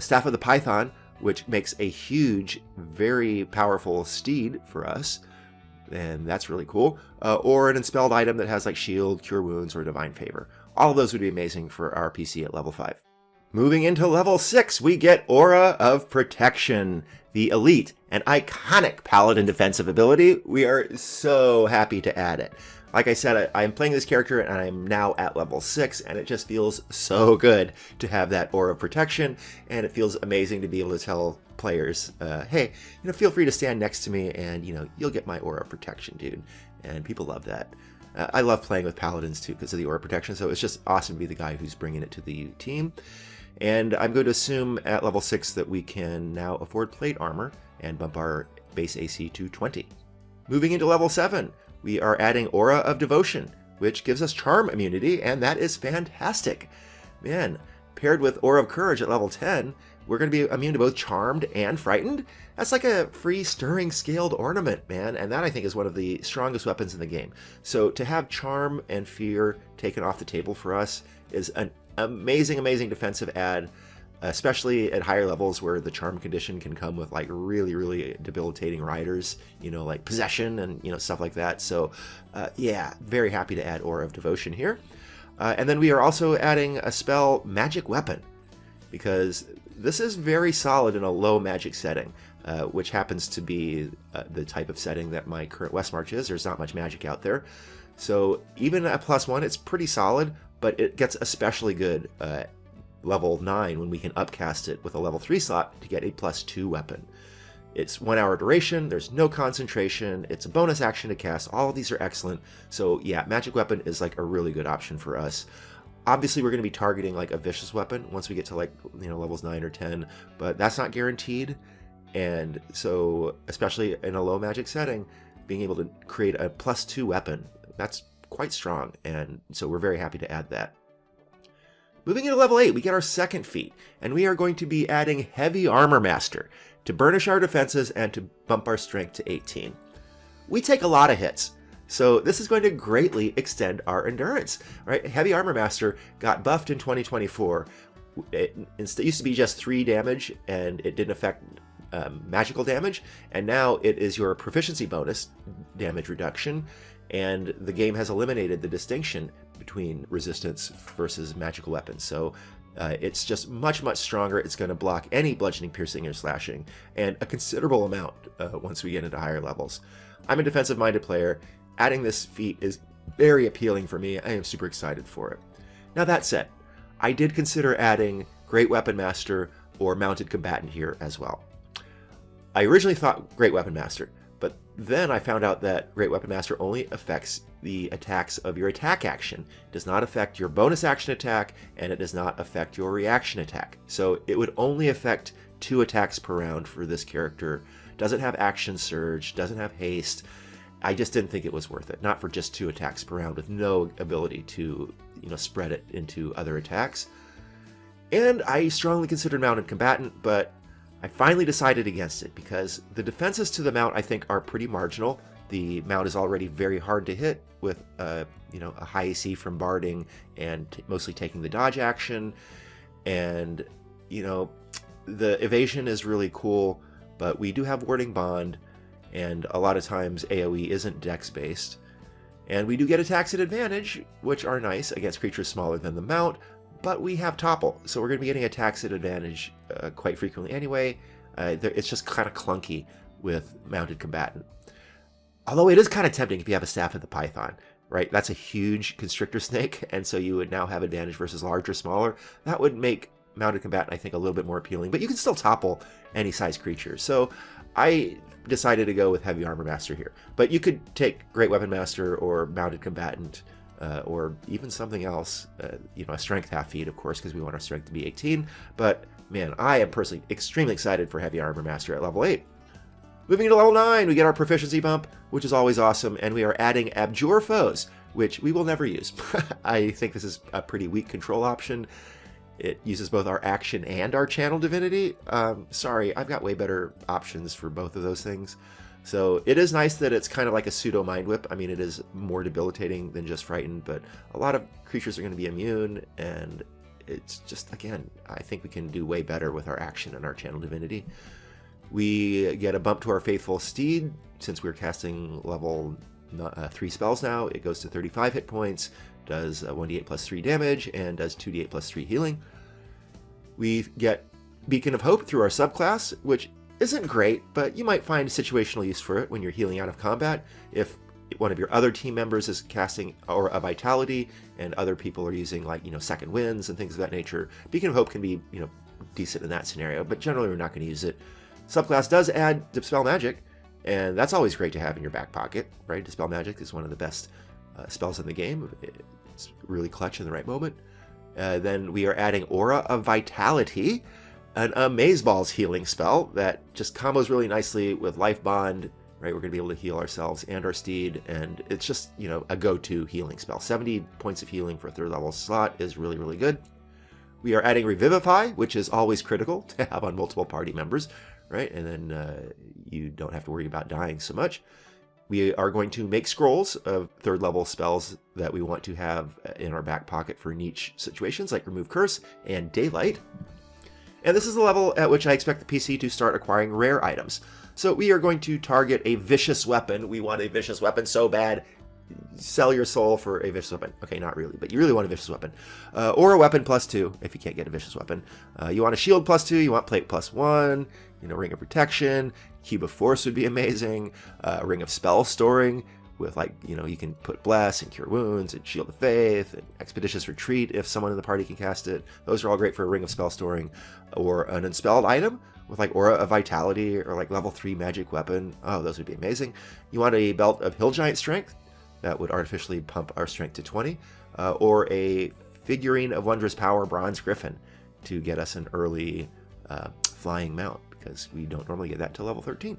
Staff of the Python, which makes a huge, very powerful steed for us, and that's really cool. Or an Enspelled item that has like Shield, Cure Wounds, or Divine Favor. All of those would be amazing for our PC at level 5. Moving into level 6, we get Aura of Protection, the elite and iconic Paladin defensive ability. We are so happy to add it. Like I said, I'm playing this character and I'm now at level 6, and it just feels so good to have that Aura of Protection, and it feels amazing to be able to tell players, hey, feel free to stand next to me and, you'll get my Aura of Protection, dude. And people love that. I love playing with Paladins too because of the Aura of Protection, so it's just awesome to be the guy who's bringing it to the team. And I'm going to assume at level 6 that we can now afford plate armor and bump our base AC to 20. Moving into level 7, we are adding Aura of Devotion, which gives us Charm immunity, and that is fantastic. Man, paired with Aura of Courage at level 10, we're going to be immune to both Charmed and Frightened. That's like a free Stirring Scaled Ornament, man, and that I think is one of the strongest weapons in the game. So to have Charm and Fear taken off the table for us is an amazing, amazing defensive add, especially at higher levels where the charm condition can come with like really, really debilitating riders, like Possession and, stuff like that. So yeah, very happy to add Aura of Devotion here. And then we are also adding a spell, Magic Weapon, because this is very solid in a low magic setting, which happens to be the type of setting that my current Westmarch is. There's not much magic out there. So even at +1, it's pretty solid, but it gets especially good level 9 when we can upcast it with a level 3 slot to get a +2 weapon. It's 1 hour duration, there's no concentration, it's a bonus action to cast. All of these are excellent. So yeah, Magic Weapon is like a really good option for us. Obviously we're going to be targeting like a Vicious Weapon once we get to like, levels 9 or 10, but that's not guaranteed. And so especially in a low magic setting, being able to create a +2 weapon, that's quite strong, and so we're very happy to add that. Moving into level 8, we get our second feat, and we are going to be adding Heavy Armor Master to burnish our defenses and to bump our strength to 18. We take a lot of hits, so this is going to greatly extend our endurance. Right? Heavy Armor Master got buffed in 2024. It used to be just 3 damage, and it didn't affect magical damage, and now it is your proficiency bonus damage reduction, and the game has eliminated the distinction between resistance versus magical weapons. So It's just much, much stronger. It's going to block any bludgeoning, piercing, or slashing, and a considerable amount once we get into higher levels. I'm a defensive-minded player. Adding this feat is very appealing for me. I am super excited for it. Now that said, I did consider adding Great Weapon Master or Mounted Combatant here as well. I originally thought Great Weapon Master, but then I found out that Great Weapon Master only affects the attacks of your attack action. It does not affect your bonus action attack, and it does not affect your reaction attack. So it would only affect 2 attacks per round for this character. Doesn't have action surge, doesn't have haste. I just didn't think it was worth it. Not for just 2 attacks per round with no ability to, spread it into other attacks. And I strongly considered Mounted Combatant, but I finally decided against it because the defenses to the mount I think are pretty marginal. The mount is already very hard to hit with a high AC from barding and mostly taking the dodge action, and the evasion is really cool, but we do have warding bond, and a lot of times AoE isn't dex based, and we do get attacks at advantage, which are nice against creatures smaller than the mount, but we have topple, so we're going to be getting attacks at advantage quite frequently anyway. It's just kind of clunky with Mounted Combatant. Although it is kind of tempting if you have a Staff of the Python, right? That's a huge constrictor snake, and so you would now have advantage versus large or smaller. That would make Mounted Combatant, I think, a little bit more appealing, but you can still topple any size creature. So I decided to go with Heavy Armor Master here. But you could take Great Weapon Master or Mounted Combatant, or even something else, a Strength half feat, of course, because we want our Strength to be 18. But man, I am personally extremely excited for Heavy Armor Master at level 8. Moving to level 9, we get our proficiency bump, which is always awesome, and we are adding Abjure Foes, which we will never use. I think this is a pretty weak control option. It uses both our action and our channel divinity. Sorry, I've got way better options for both of those things. So it is nice that it's kind of like a pseudo Mind Whip. I mean, it is more debilitating than just Frightened, but a lot of creatures are going to be immune, and it's just, again, I think we can do way better with our action and our channel divinity. We get a bump to our Faithful Steed. Since we're casting level 3 spells now, it goes to 35 hit points, does 1d8 plus 3 damage, and does 2d8 plus 3 healing. We get Beacon of Hope through our subclass, which isn't great, but you might find situational use for it when you're healing out of combat. If one of your other team members is casting Aura of Vitality, and other people are using, second winds and things of that nature, Beacon of Hope can be, decent in that scenario, but generally we're not going to use it. Subclass does add Dispel Magic, and that's always great to have in your back pocket, right? Dispel Magic is one of the best spells in the game. It's really clutch in the right moment. Then we are adding Aura of Vitality, an Amazeballs healing spell that just combos really nicely with Life Bond, right? We're going to be able to heal ourselves and our steed, and it's just, a go-to healing spell. 70 points of healing for a 3rd level slot is really, really good. We are adding Revivify, which is always critical to have on multiple party members, right? And then you don't have to worry about dying so much. We are going to make scrolls of 3rd level spells that we want to have in our back pocket for niche situations, like Remove Curse and Daylight. And this is the level at which I expect the PC to start acquiring rare items. So we are going to target a Vicious Weapon. We want a Vicious Weapon so bad. Sell your soul for a Vicious Weapon. Okay, not really, but you really want a Vicious Weapon. Or a Weapon +2, if you can't get a Vicious Weapon. You want a Shield +2, you want Plate +1, Ring of Protection, Cube of Force would be amazing, Ring of Spell Storing, with you can put Bless and Cure Wounds and Shield of Faith and Expeditious Retreat if someone in the party can cast it. Those are all great for a Ring of Spell Storing. Or an Unspelled item with Aura of Vitality or level 3 magic weapon. Oh, those would be amazing. You want a Belt of Hill Giant Strength that would artificially pump our strength to 20, or a Figurine of Wondrous Power Bronze Griffin to get us an early flying mount, because we don't normally get that till level 13.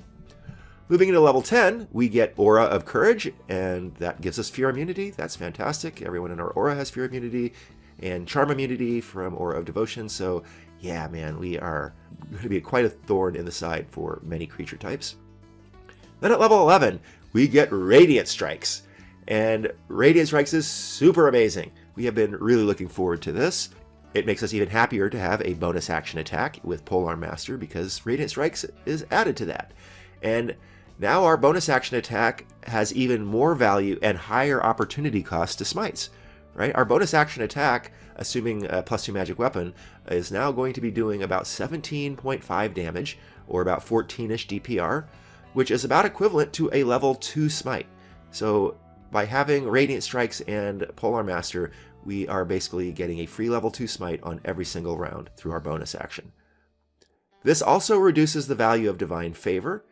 Moving into level 10, we get Aura of Courage, and that gives us Fear Immunity. That's fantastic. Everyone in our Aura has Fear Immunity, and Charm Immunity from Aura of Devotion. So yeah, man, we are going to be quite a thorn in the side for many creature types. Then at level 11, we get Radiant Strikes. And Radiant Strikes is super amazing. We have been really looking forward to this. It makes us even happier to have a bonus action attack with Polearm Master, because Radiant Strikes is added to that. And now our bonus action attack has even more value and higher opportunity cost to smites, right? Our bonus action attack, assuming a +2 magic weapon, is now going to be doing about 17.5 damage, or about 14-ish DPR, which is about equivalent to a level 2 Smite. So by having Radiant Strikes and Polar Master, we are basically getting a free level 2 Smite on every single round through our bonus action. This also reduces the value of Divine Favor.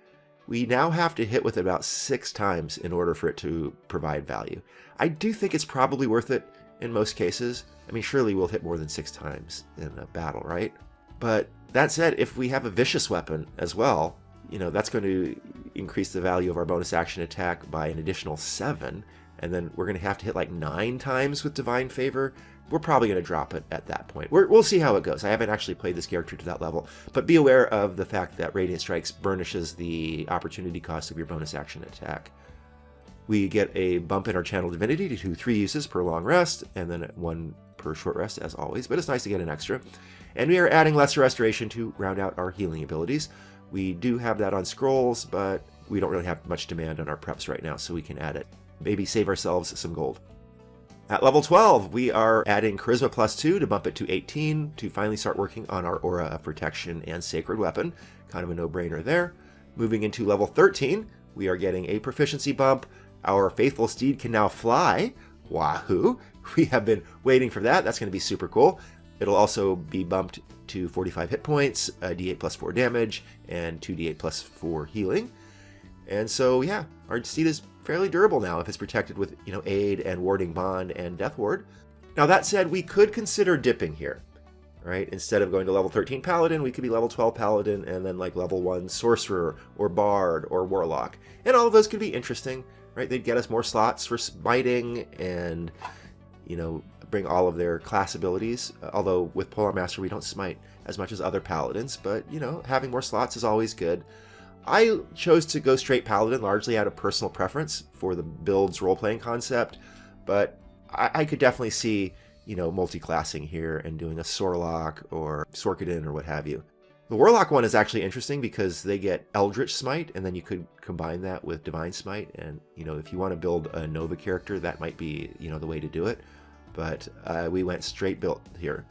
We now have to hit with it about 6 times in order for it to provide value. I do think it's probably worth it in most cases. I mean, surely we'll hit more than 6 times in a battle, right? But that said, if we have a Vicious Weapon as well, that's going to increase the value of our bonus action attack by an additional 7, and then we're going to have to hit like 9 times with Divine Favor. We're probably going to drop it at that point. We'll see how it goes. I haven't actually played this character to that level, but be aware of the fact that Radiant Strikes burnishes the opportunity cost of your bonus action attack. We get a bump in our Channel Divinity to 3 uses per long rest, and then 1 per short rest as always, but it's nice to get an extra. And we are adding Lesser Restoration to round out our healing abilities. We do have that on scrolls, but we don't really have much demand on our preps right now, so we can add it. Maybe save ourselves some gold. At level 12, we are adding Charisma +2 to bump it to 18 to finally start working on our Aura of Protection and Sacred Weapon. Kind of a no-brainer there. Moving into level 13, we are getting a proficiency bump. Our Faithful Steed can now fly. Wahoo! We have been waiting for that. That's going to be super cool. It'll also be bumped to 45 hit points, D8 plus 4 damage, and 2d8 plus 4 healing. And so, yeah, our steed is fairly durable now if it's protected with, Aid and Warding Bond and Death Ward. Now, that said, we could consider dipping here, right? Instead of going to level 13 Paladin, we could be level 12 Paladin and then like level 1 Sorcerer or Bard or Warlock. And all of those could be interesting, right? They'd get us more slots for smiting and, bring all of their class abilities. Although with Polar Master, we don't smite as much as other Paladins, but, having more slots is always good. I chose to go straight Paladin largely out of personal preference for the build's role-playing concept, but I could definitely see, multi-classing here and doing a Sorlock or Sorkadin or what have you. The Warlock one is actually interesting because they get Eldritch Smite, and then you could combine that with Divine Smite, and, if you want to build a Nova character, that might be, the way to do it, but we went straight built here.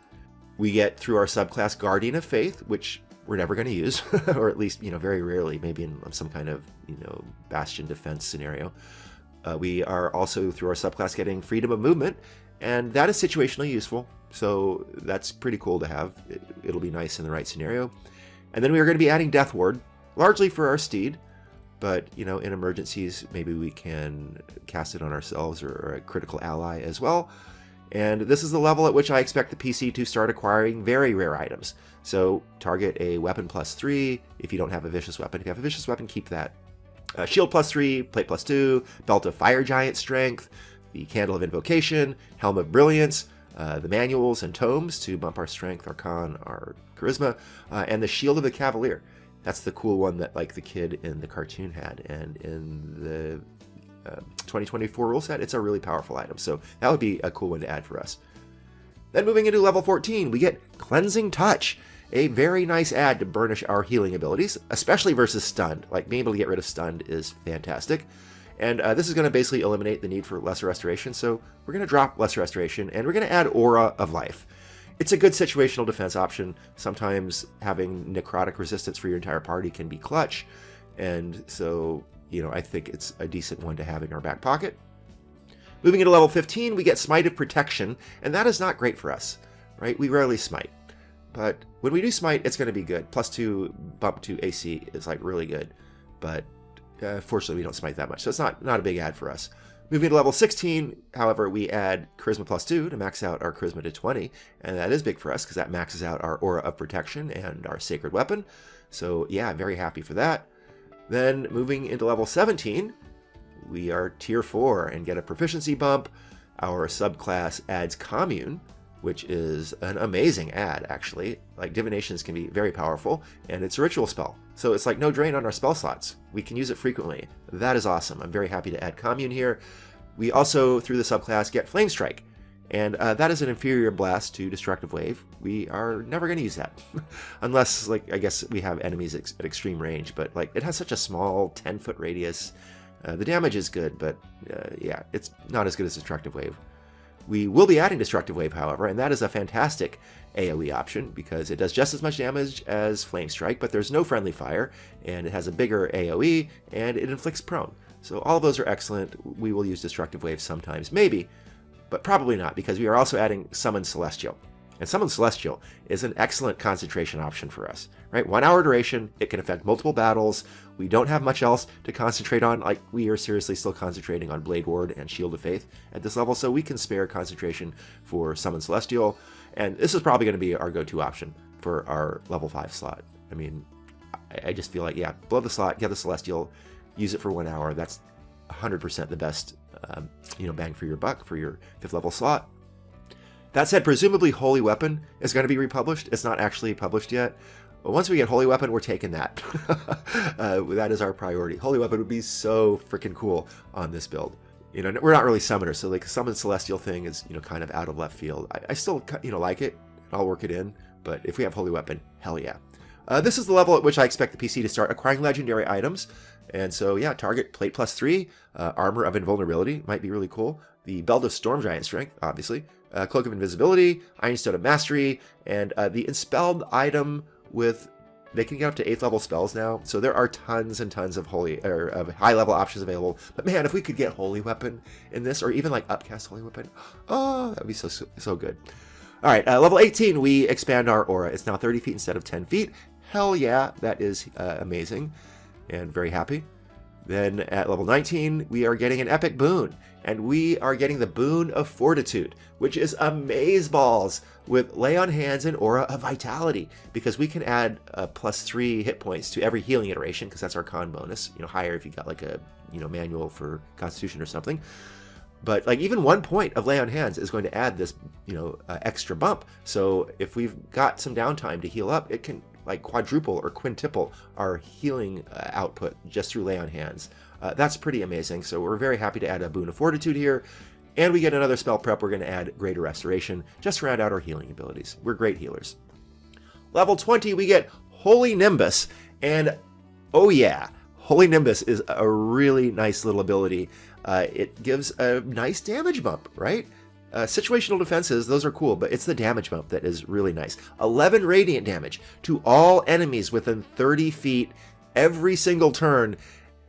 We get through our subclass Guardian of Faith, which we're never going to use, or at least, very rarely, maybe in some kind of, Bastion defense scenario. We are also, through our subclass, getting Freedom of Movement, and that is situationally useful, so that's pretty cool to have. It'll be nice in the right scenario. And then we are going to be adding Death Ward, largely for our steed, but, in emergencies, maybe we can cast it on ourselves or a critical ally as well. And this is the level at which I expect the PC to start acquiring very rare items. So target a weapon +3 if you don't have a vicious weapon. If you have a vicious weapon, keep that. Shield +3, plate +2, belt of Fire Giant Strength, the Candle of Invocation, Helm of Brilliance, the manuals and tomes to bump our strength, our con, our charisma, and the Shield of the Cavalier. That's the cool one that like the kid in the cartoon had, and in the 2024 rule set, it's a really powerful item, so that would be a cool one to add for us. Then moving into level 14, we get Cleansing Touch, a very nice add to burnish our healing abilities, especially versus Stunned. Like, being able to get rid of Stunned is fantastic. And this is going to basically eliminate the need for Lesser Restoration, so we're going to drop Lesser Restoration, and we're going to add Aura of Life. It's a good situational defense option. Sometimes having necrotic resistance for your entire party can be clutch, and so, I think it's a decent one to have in our back pocket. Moving into level 15, we get Smite of Protection, and that is not great for us, right? We rarely smite. But when we do smite, it's going to be good. +2 bump to AC is like really good, but fortunately we don't smite that much, so it's not a big add for us. Moving to level 16, however, we add Charisma +2 to max out our Charisma to 20, and that is big for us because that maxes out our Aura of Protection and our Sacred Weapon. So yeah, very happy for that. Then moving into level 17, we are tier 4 and get a proficiency bump. Our subclass adds Commune, which is an amazing add, actually. Like, divinations can be very powerful, and it's a ritual spell, so it's like no drain on our spell slots. We can use it frequently. That is awesome. I'm very happy to add Commune here. We also, through the subclass, get Flame Strike, and that is an inferior blast to Destructive Wave. We are never going to use that, unless, like, I guess we have enemies at extreme range, but, like, it has such a small 10-foot radius. The damage is good, but yeah, it's not as good as Destructive Wave. We will be adding Destructive Wave, however, and that is a fantastic AoE option because it does just as much damage as Flame Strike, but there's no friendly fire, and it has a bigger AoE, and it inflicts prone. So all of those are excellent. We will use Destructive Wave sometimes, maybe, but probably not, because we are also adding Summon Celestial. And Summon Celestial is an excellent concentration option for us, right? 1 hour duration, it can affect multiple battles. We don't have much else to concentrate on. Like, we are seriously still concentrating on Blade Ward and Shield of Faith at this level, so we can spare concentration for Summon Celestial. And this is probably going to be our go-to option for our level 5 slot. I mean, I just feel like, yeah, blow the slot, get the Celestial, use it for 1 hour. That's 100% the best, bang for your buck for your 5th level slot. That said, presumably Holy Weapon is going to be republished. It's not actually published yet. But once we get Holy Weapon, we're taking that. That is our priority. Holy Weapon would be so freaking cool on this build. We're not really summoners, so like Summon Celestial thing is, kind of out of left field. I still, like it. I'll work it in. But if we have Holy Weapon, hell yeah. This is the level at which I expect the PC to start acquiring legendary items. And so, yeah, target plate +3, armor of invulnerability might be really cool. The Belt of Storm Giant Strength, obviously. Cloak of Invisibility, Ironstone of Mastery, and the Enspelled item with... They can get up to 8th level spells now, so there are tons and tons of high level options available. But man, if we could get Holy Weapon in this, or even like Upcast Holy Weapon, oh, that'd be so good. All right, level 18, we expand our aura. It's now 30 feet instead of 10 feet. Hell yeah, that is amazing, and very happy. Then at level 19, we are getting an epic boon, and we are getting the Boon of Fortitude, which is amazeballs with Lay on Hands and Aura of Vitality, because we can add +3 hit points to every healing iteration, because that's our con bonus. Higher if you got like a manual for Constitution or something. But like even 1 point of Lay on Hands is going to add this extra bump. So if we've got some downtime to heal up, it can like quadruple or quintuple our healing output just through Lay on Hands. That's pretty amazing. So we're very happy to add a Boon of Fortitude here. And we get another spell prep. We're going to add Greater Restoration just to round out our healing abilities. We're great healers. Level 20, we get Holy Nimbus. And oh yeah, Holy Nimbus is a really nice little ability. It gives a nice damage bump, right? Situational defenses, those are cool, but it's the damage bump that is really nice. 11 radiant damage to all enemies within 30 feet every single turn.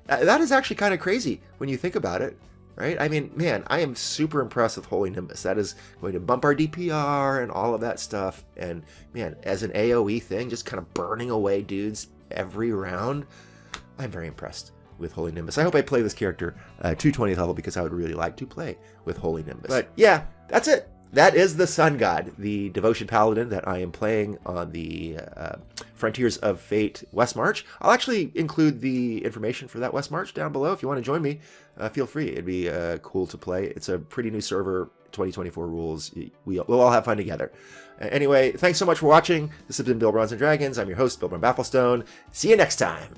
That is actually kind of crazy when you think about it, right? I mean, man, I am super impressed with Holy Nimbus. That is going to bump our DPR and all of that stuff. And man, as an AoE thing, just kind of burning away dudes every round, I'm very impressed with Holy Nimbus. I hope I play this character to 20th level because I would really like to play with Holy Nimbus. But yeah, that's it. That is the Sun God, the Devotion Paladin that I am playing on the Frontiers of Fate Westmarch. I'll actually include the information for that Westmarch down below. If you want to join me, feel free. It'd be cool to play. It's a pretty new server, 2024 rules. We'll all have fun together. Anyway, thanks so much for watching. This has been Bill Bronze and Dragons. I'm your host, Bill Bafflestone. See you next time.